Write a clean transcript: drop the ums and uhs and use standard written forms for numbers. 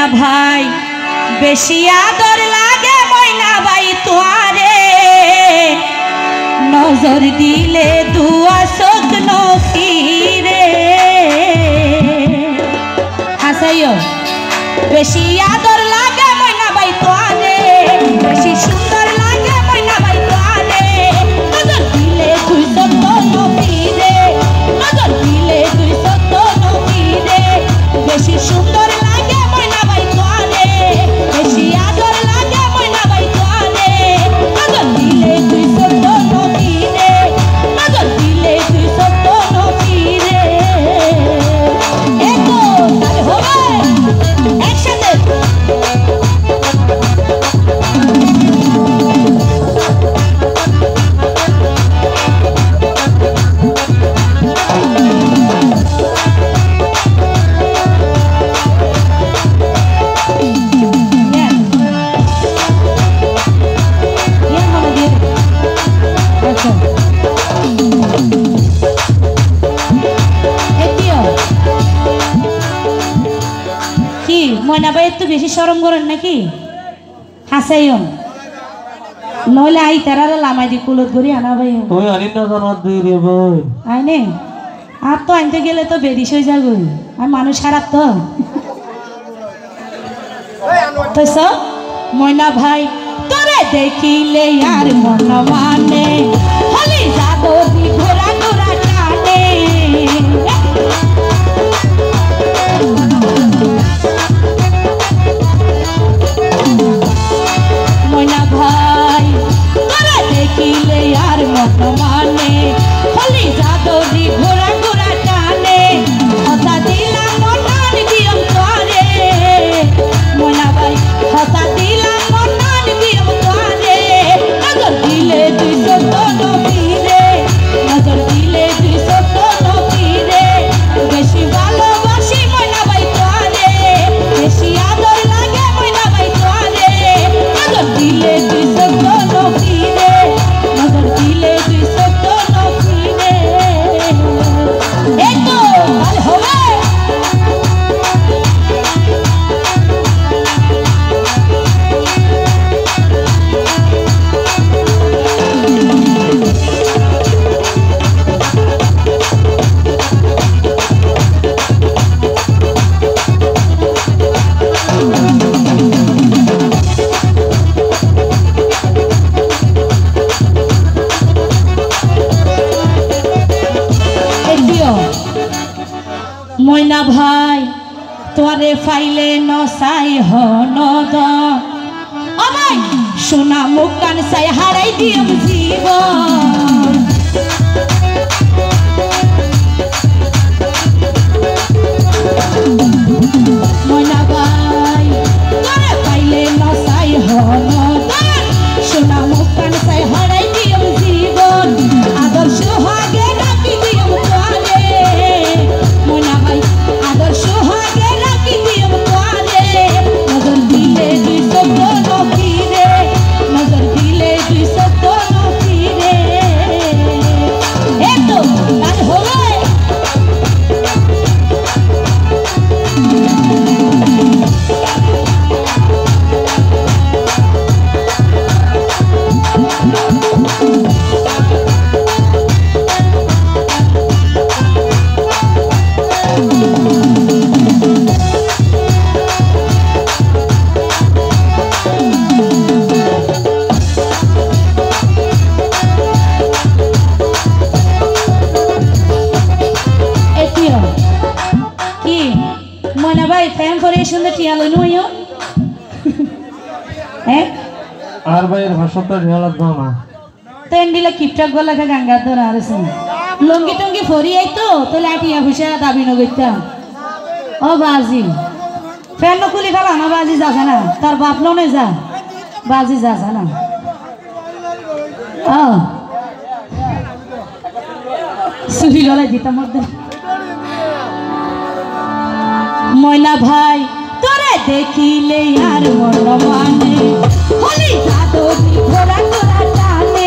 ময়না ভাই বেশি আদর লাগে ময়না ভাই তোয়ারে নজর দিলে দুয়া চোখ নকিরে হাসাইও বেশি আদর লাগে ময়না ভাই তোয়ারে বেশি সুন্দর লাগে ময়না ভাই তোয়ারে নজর দিলে তুই সত্য নকিরে নজর দিলে তুই সত্য নকিরে বেশি সুন্দর লাগে ময়না ভাই তোয়ারে বেশি আদর লাগে ময়না ভাই তোয়ারে নজর দিলে তুই সত্য নকিরে নজর দিলে তুই সত্য নকিরে এতো তাহলে হবে একসাথে ময়না ভাই একটু বেশি শরম করেন নাকি হাসাইও নইলে আই তারারে লামাই দি কুলত করি আনা ভাই তুই আনি না জানাত দিই রে ভাই আইনে আর তো আনতে গেলে তো বেরিশ হয়ে যাবে আর মানুষ খারাপ তো তৈছ ময়না ভাই তোরে দেখিলে আর মন মানে হলি যাবো ঘোরা ঘোরা টানে ময়না ভাই তোরা দেখিলে আর মন মানে হলি যাদরি ঘোরা ঘোরা টানে হতা দিলাম মনান দিয়ম তোরে ময়না ভাই হতা দিলাম মনান দিয়ম তোরে নজর দিলে তুই সত্য নকিরে নজর দিলে তুই সত্য নকিরে বেশি ভালোবাসি ময়না ভাই তোরে বেশি আদর লাগে ময়না ভাই তোরে নজর দিলে তুই সত্য নকিরে নজর দিলে তুই সত্য নকিরে এতো তাহলে হবে ময়না ভাই তোরে ফাইলে নসাই হনদ ও ভাই সোনা মুখ কান সাই হারাই দিম জীবন ময়না ভাই তোরে ফাইলে নসাই হনদ সোনা মুখ কান সাই হারাই দিম জীবন আদর্শ হাগে রাখি দিম তোরে ময়না ভাই আদর্শ হাগে রাখি দিম তোরে নজর দিলে তুই সত্য নকিরে নজর দিলে তুই সত্য নকিরে এতো কাজ হবে ময়না ভাই ফ্যান করে সুন্দর টিয়া লইন হইও হ্যাঁ আর ভাইয়ের ভাষাটা ঢেলাত দাও না তেন দিলে কিপটাক গলাকে গাঙ্গা ধরা আরছে লঙ্গি টঙ্গি ফরি আইতো তাহলে আটিয়া হুসা দাবি নগইতাম ও বাজি ফ্যান খুলি ফেলা না বাজি যাবে না তার বাপ ননে যা বাজি যাবে না ও সুহি গলায় দিতাম মধ্যে ময়না ভাই তোরে দেখিলে আর মন মানে হলি যাদরি ঘোরা ঘোরা টানে